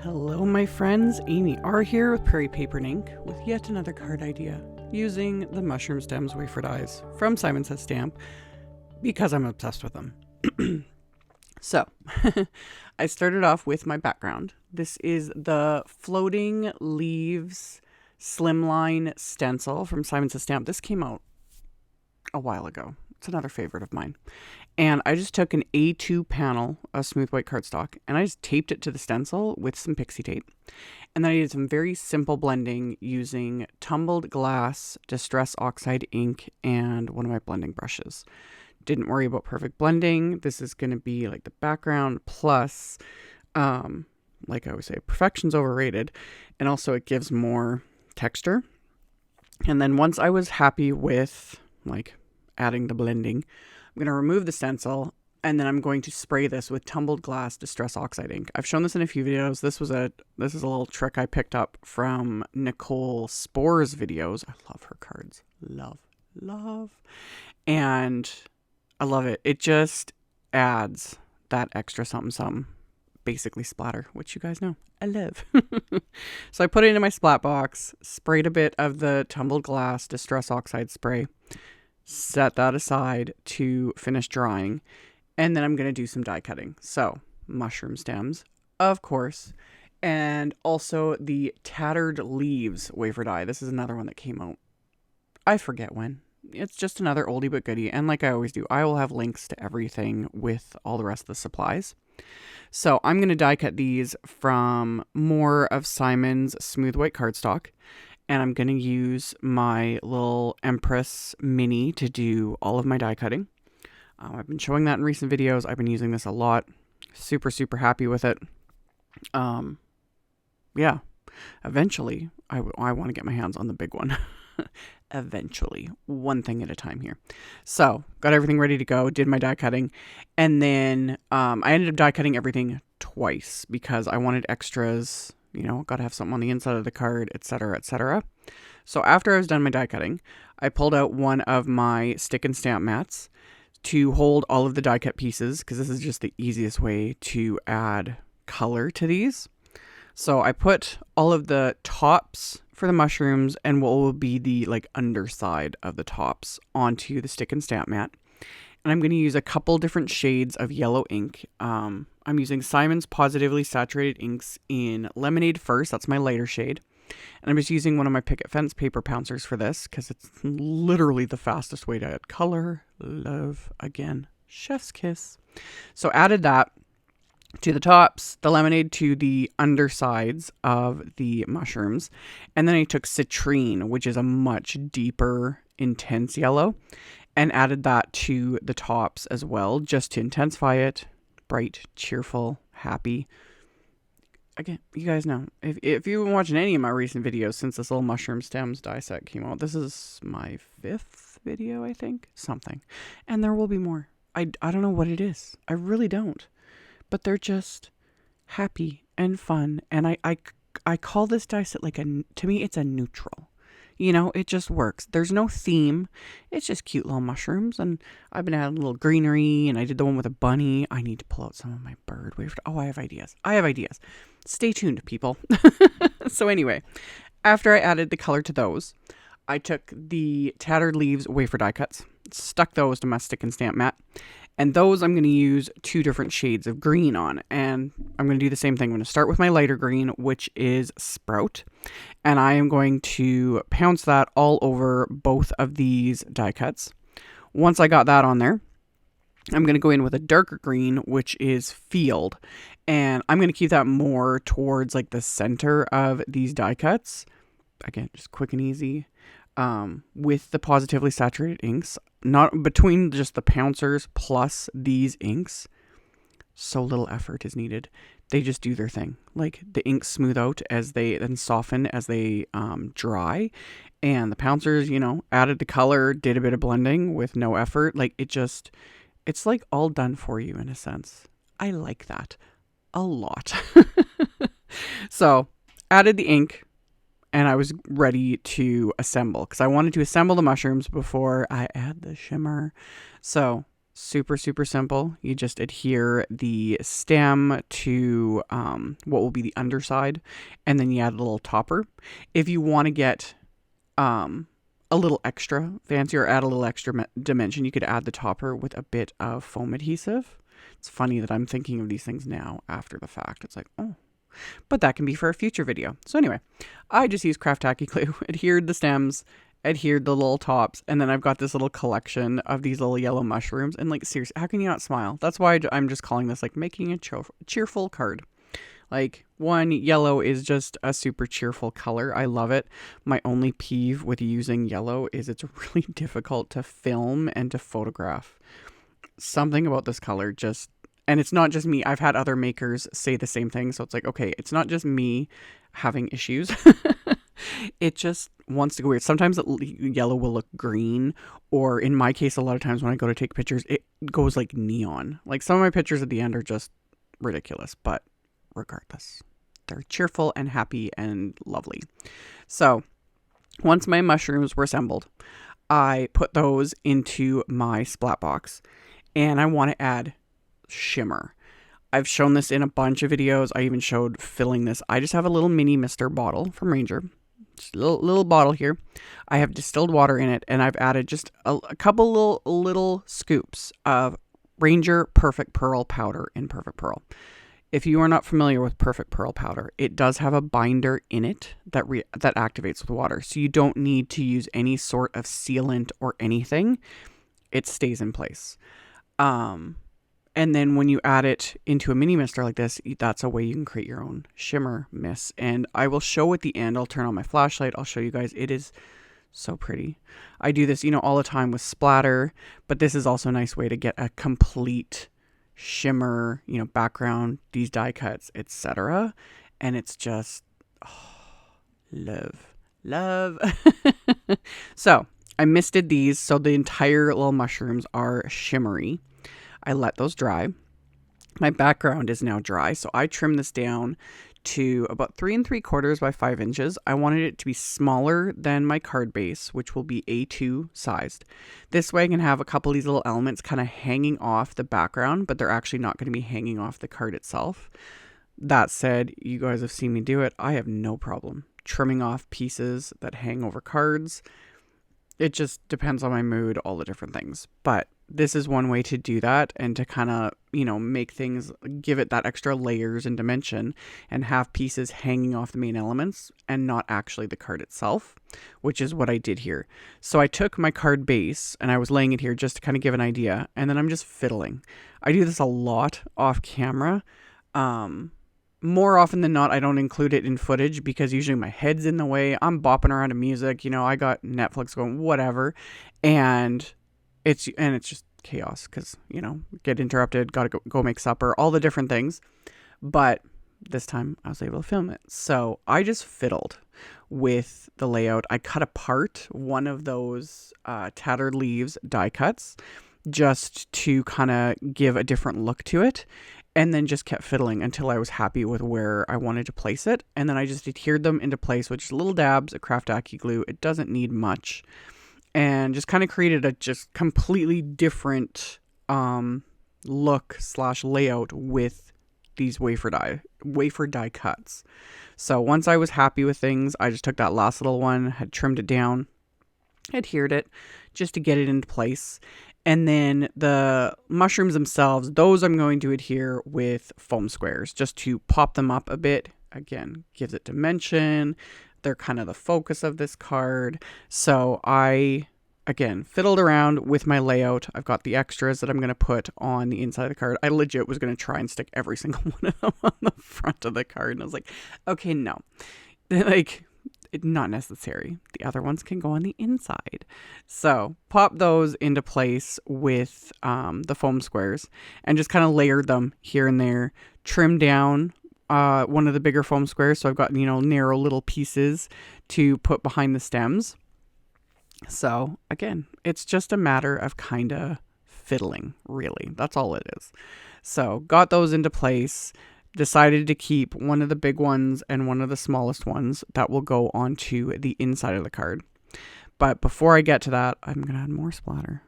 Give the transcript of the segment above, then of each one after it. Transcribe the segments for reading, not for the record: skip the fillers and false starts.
Hello my friends, AmyR here with Prairie Paper and Ink with yet another card idea using the Mushroom Stems Wafer Dies from Simon Says Stamp because I'm obsessed with them. So, I started off with my background. This is the Floating Leaves SLIMLINE Stencil from Simon Says Stamp. This came out a while ago. It's another favorite of mine. And I just took an A2 panel of smooth white cardstock and I just taped it to the stencil with some PIXIE tape. And then I did some very simple blending using tumbled glass, distress oxide ink, and one of my blending brushes. Didn't worry about perfect blending. This is going to be like the background plus, like I always say, perfection's overrated. And also it gives more texture. And then once I was happy with like adding the blending, I'm going to remove the stencil and then I'm going to spray this with tumbled glass distress oxide ink. I've shown this in a few videos. This is a little trick I picked up from Nicole Spore's videos. I love her cards. Love. And I love it. It just adds that extra something, basically splatter, which you guys know I love. So I put it into my splat box, sprayed a bit of the tumbled glass distress oxide spray, set that aside to finish drying, and then I'm going to do some die cutting. So mushroom stems, of course, and also the Tattered Leaves wafer die. This is another one that came out, I forget when. It's just another oldie but goodie, and like I always do, I will have links to everything with all the rest of the supplies. So I'm going to die cut these from more of Simon's smooth white cardstock. And I'm going to use my little EMPRESS mini to do all of my die cutting. I've been showing that in recent videos. I've been using this a lot. Super happy with it. Yeah. Eventually, I want to get my hands on the big one. Eventually. One thing at a time here. So, got everything ready to go. Did my die cutting. And then I ended up die cutting everything twice because I wanted extras. You know, got to have something on the inside of the card, etc., etc. So after I was done my die cutting, I pulled out one of my stick and stamp mats to hold all of the die cut pieces because this is just the easiest way to add color to these. So I put all of the tops for the mushrooms and what will be the like underside of the tops onto the stick and stamp mat. And I'm going to use a couple different shades of yellow ink. I'm using Simon's Pawsitively saturated inks in Lemonade first. That's my lighter shade. And I'm just using one of my Picket fence paper pouncers for this because it's literally the fastest way to add color. Love, again, chef's kiss. So added that to the tops, the lemonade to the undersides of the mushrooms. And then I took CITRINE, which is a much deeper, intense yellow, and added that to the tops as well, just to intensify it. Bright, cheerful, happy. Again, you guys know, if you've been watching any of my recent videos since this little mushroom stems die set came out, this is my 5th video, I think. Something. And there will be more. I don't know what it is. I really don't. But they're just happy and fun. And I call this die set like to me, it's a neutral. You know, it just works. There's no theme. It's just cute little mushrooms. And I've been adding a little greenery. And I did the one with a bunny. I need to pull out some of my bird wafer. Oh, I have ideas. Stay tuned, people. So anyway, after I added the color to those, I took the Tattered Leaves wafer die cuts, stuck those to my stick and stamp mat. And those I'm going to use 2 different shades of green on. And I'm going to do the same thing. I'm going to start with my lighter green, which is Sprout. And I am going to pounce that all over both of these die cuts. Once I got that on there, I'm going to go in with a darker green, which is Field. And I'm going to keep that more towards like the center of these die cuts. Again, just quick and easy. With the Pawsitively saturated inks, not between just the Pouncers plus these inks, so little effort is needed. They just do their thing. Like the inks smooth out as they then soften as they dry, and the Pouncers, you know, added the color, did a bit of blending with no effort. Like it's like all done for you in a sense. I like that a lot. So added the ink. And I was ready to assemble because I wanted to assemble the mushrooms before I add the shimmer. So Super, super simple. You just adhere the stem to what will be the underside, and then you add a little topper. If you want to get a little extra fancy or add a little extra dimension, you could add the topper with a bit of foam adhesive. It's funny that I'm thinking of these things now after the fact. It's like, oh, but that can be for a future video. So anyway, I just used craft tacky glue, adhered the stems, adhered the little tops, and then I've got this little collection of these little yellow mushrooms. And like, seriously, how can you not smile? That's why I'm just calling this like making a cheerful card. Like, one, yellow is just a super cheerful color. I love it. My only peeve with using yellow is it's really difficult to film and to photograph. Something about this color just, and it's not just me. I've had other makers say the same thing. So it's like, okay, it's not just me having issues. It just wants to go weird. Sometimes yellow will look green, or in my case, a lot of times when I go to take pictures, it goes like neon. Like, some of my pictures at the end are just ridiculous, but regardless, they're cheerful and happy and lovely. So once my mushrooms were assembled, I put those into my splat box, and I want to add shimmer. I've shown this in a bunch of videos. I even showed filling this. I just have a little mini mister bottle from Ranger. Just a little bottle here. I have distilled water in it, and I've added just a couple little scoops of Ranger Perfect Pearl powder in Perfect Pearl. If you are not familiar with Perfect Pearl powder, it does have a binder in it that activates with water. So you don't need to use any sort of sealant or anything. It stays in place. And then when you add it into a mini mister like this, that's a way you can create your own shimmer mist. And I will show at the end, I'll turn on my flashlight, I'll show you guys. It is so pretty. I do this, all the time with splatter, but this is also a nice way to get a complete shimmer, background, these die cuts, etc. And it's just, love. So I misted these, so the entire little mushrooms are shimmery. I let those dry. My background is now dry, so I trimmed this down to about 3 3/4 by 5 inches. I wanted it to be smaller than my card base, which will be A2 sized. This way I can have a couple of these little elements kind of hanging off the background, but they're actually not going to be hanging off the card itself. That said, you guys have seen me do it. I have no problem trimming off pieces that hang over cards. It just depends on my mood, all the different things. But this is one way to do that and to kind of, make things, give it that extra layers and dimension and have pieces hanging off the main elements and not actually the card itself, which is what I did here. So I took my card base and I was laying it here just to kind of give an idea. And then I'm just fiddling. I do this a lot off camera. More often than not, I don't include it in footage because usually my head's in the way. I'm bopping around to music. I got Netflix going, whatever. And it's just chaos because, get interrupted, got to go make supper, all the different things. But this time I was able to film it. So I just fiddled with the layout. I cut apart one of those tattered leaves die cuts just to kind of give a different look to it. And then just kept fiddling until I was happy with where I wanted to place it. And then I just adhered them into place with just little dabs of craft tacky glue. It doesn't need much. And just kind of created a just completely different look / layout with these wafer die cuts. So once I was happy with things, I just took that last little one, had trimmed it down, adhered it just to get it into place. And then the mushrooms themselves, those I'm going to adhere with foam squares just to pop them up a bit. Again, gives it dimension. They're kind of the focus of this card. So I, again, fiddled around with my layout. I've got the extras that I'm going to put on the inside of the card. I legit was going to try and stick every single one of them on the front of the card. And I was like, okay, no. It's not necessary. The other ones can go on the inside. So pop those into place with the foam squares and just kind of layered them here and there. Trim down one of the bigger foam squares. So I've got, narrow little pieces to put behind the stems. So again, it's just a matter of kind of fiddling, really. That's all it is. So got those into place. Decided to keep one of the big ones and one of the smallest ones that will go onto the inside of the card. But before I get to that, I'm going to add more splatter.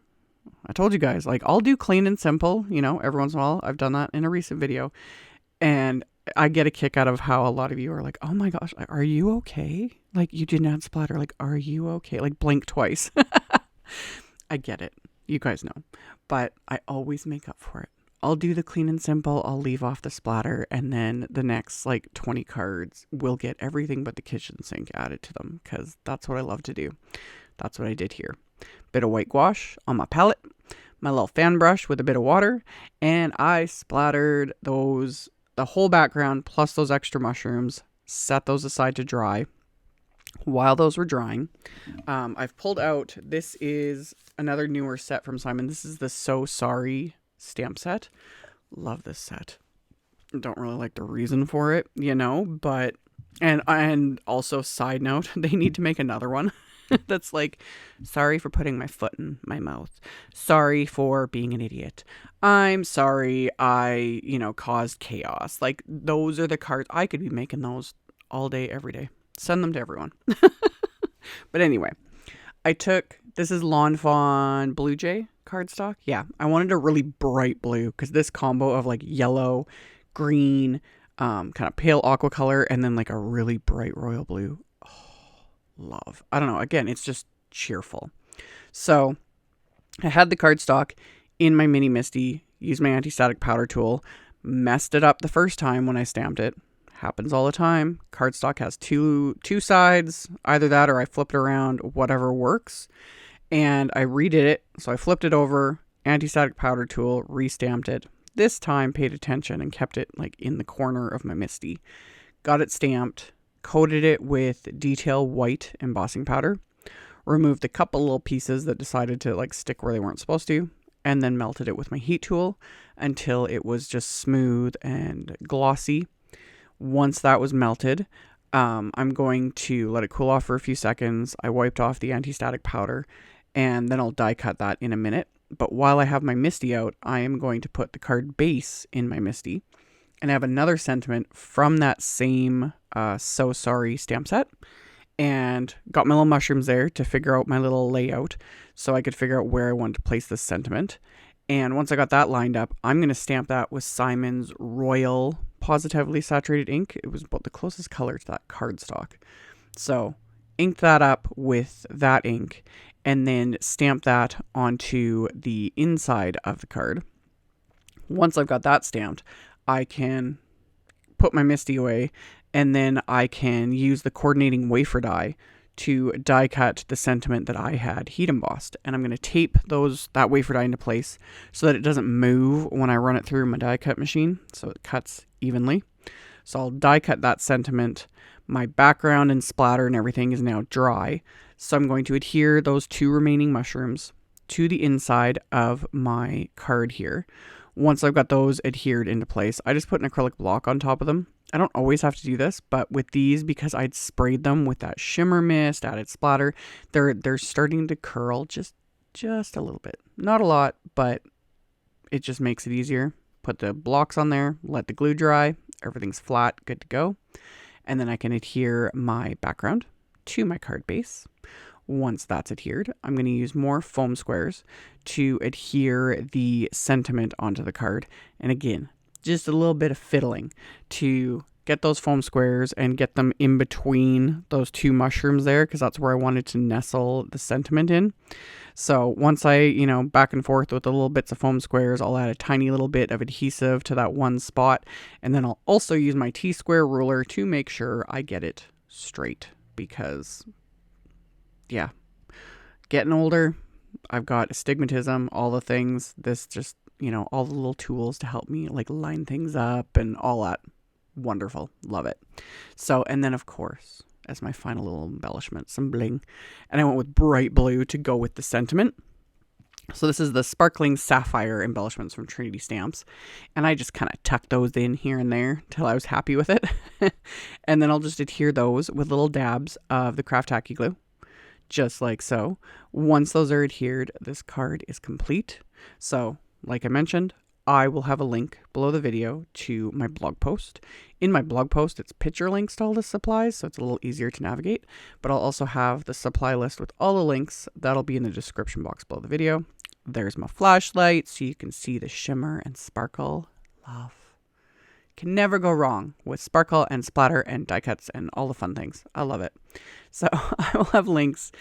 I told you guys, like, I'll do clean and simple, you know, every once in a while. I've done that in a recent video. And I get a kick out of how a lot of you are like, oh my gosh, are you okay? Like, you didn't add splatter. Like, are you okay? Like, blink twice. I get it. You guys know. But I always make up for it. I'll do the clean and simple. I'll leave off the splatter. And then the next, like, 20 cards will get everything but the kitchen sink added to them. Because that's what I love to do. That's what I did here. Bit of white gouache on my palette. My little fan brush with a bit of water. And I splattered those, the whole background plus those extra mushrooms. Set those aside to dry. While those were drying, I've pulled out, this is another newer set from Simon. This is the So Sorry stamp set. Love this set. Don't really like the reason for it, you know, but, and also side note, they need to make another one that's like, sorry for putting my foot in my mouth. Sorry for being an idiot. I'm sorry I, you know, caused chaos. Like, those are the cards. I could be making those all day, every day. Send them to everyone. But anyway, I took, this is Lawn Fawn Blue Jay cardstock. Yeah, I wanted a really bright blue because this combo of like yellow, green, kind of pale aqua color, and then like a really bright royal blue. Oh, love. I don't know. Again, it's just cheerful. So I had the cardstock in my mini Misty, used my anti-static powder tool, messed it up the first time when I stamped it. Happens all the time. Cardstock has two sides, either that or I flip it around, whatever works. And I redid it. So I flipped it over, anti-static powder tool, restamped it. This time paid attention and kept it like in the corner of my Misty. Got it stamped, coated it with detail white embossing powder, removed a couple little pieces that decided to like stick where they weren't supposed to, and then melted it with my heat tool until it was just smooth and glossy. Once that was melted, I'm going to let it cool off for a few seconds. I wiped off the anti-static powder, and then I'll die cut that in a minute. But while I have my Misty out, I am going to put the card base in my Misty. And I have another sentiment from that same So Sorry stamp set. And got my little mushrooms there to figure out my little layout so I could figure out where I wanted to place this sentiment. And once I got that lined up, I'm going to stamp that with Simon's Royal Pawsitively saturated ink. It was about the closest color to that cardstock. So inked that up with that ink and then stamp that onto the inside of the card. Once I've got that stamped, I can put my Misty away and then I can use the coordinating wafer die to die cut the sentiment that I had heat embossed. And I'm going to tape that wafer die into place so that it doesn't move when I run it through my die cut machine, so it cuts evenly. So I'll die cut that sentiment. My background and splatter and everything is now dry. So I'm going to adhere those two remaining mushrooms to the inside of my card here. Once I've got those adhered into place, I just put an acrylic block on top of them. I don't always have to do this, but with these, because I'd sprayed them with that shimmer mist, added splatter, they're starting to curl just a little bit. Not a lot, but it just makes it easier. Put the blocks on there, let the glue dry, everything's flat, good to go. And then I can adhere my background to my card base. Once that's adhered, I'm going to use more foam squares to adhere the sentiment onto the card. And again, just a little bit of fiddling to get those foam squares and get them in between those two mushrooms there, because that's where I wanted to nestle the sentiment in. So once I, back and forth with the little bits of foam squares, I'll add a tiny little bit of adhesive to that one spot. And then I'll also use my T-square ruler to make sure I get it straight, because yeah, getting older, I've got astigmatism, all the things, this just, all the little tools to help me like line things up and all that. Wonderful. Love it. So, and then of course, as my final little embellishment, some bling. And I went with bright blue to go with the sentiment. So this is the sparkling sapphire embellishments from Trinity Stamps. And I just kind of tucked those in here and there till I was happy with it. And then I'll just adhere those with little dabs of the Craft Tacky glue. Just like so. Once those are adhered, this card is complete. So, like I mentioned, I will have a link below the video to my blog post. In my blog post, it's picture links to all the supplies, so it's a little easier to navigate. But I'll also have the supply list with all the links. That'll be in the description box below the video. There's my flashlight so you can see the shimmer and sparkle. Love. Can never go wrong with sparkle and splatter and die cuts and all the fun things. I love it. So I will have links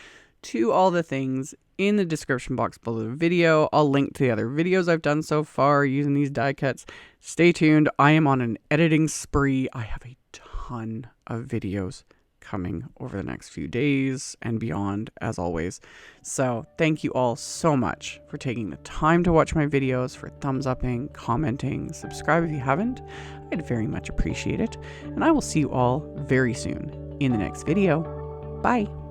to all the things in the description box below the video. I'll link to the other videos I've done so far using these die cuts. Stay tuned. I am on an editing spree. I have a ton of videos coming over the next few days and beyond, as always. So thank you all so much for taking the time to watch my videos, for thumbs upping, commenting, subscribe if you haven't. I'd very much appreciate it. And I will see you all very soon in the next video. Bye.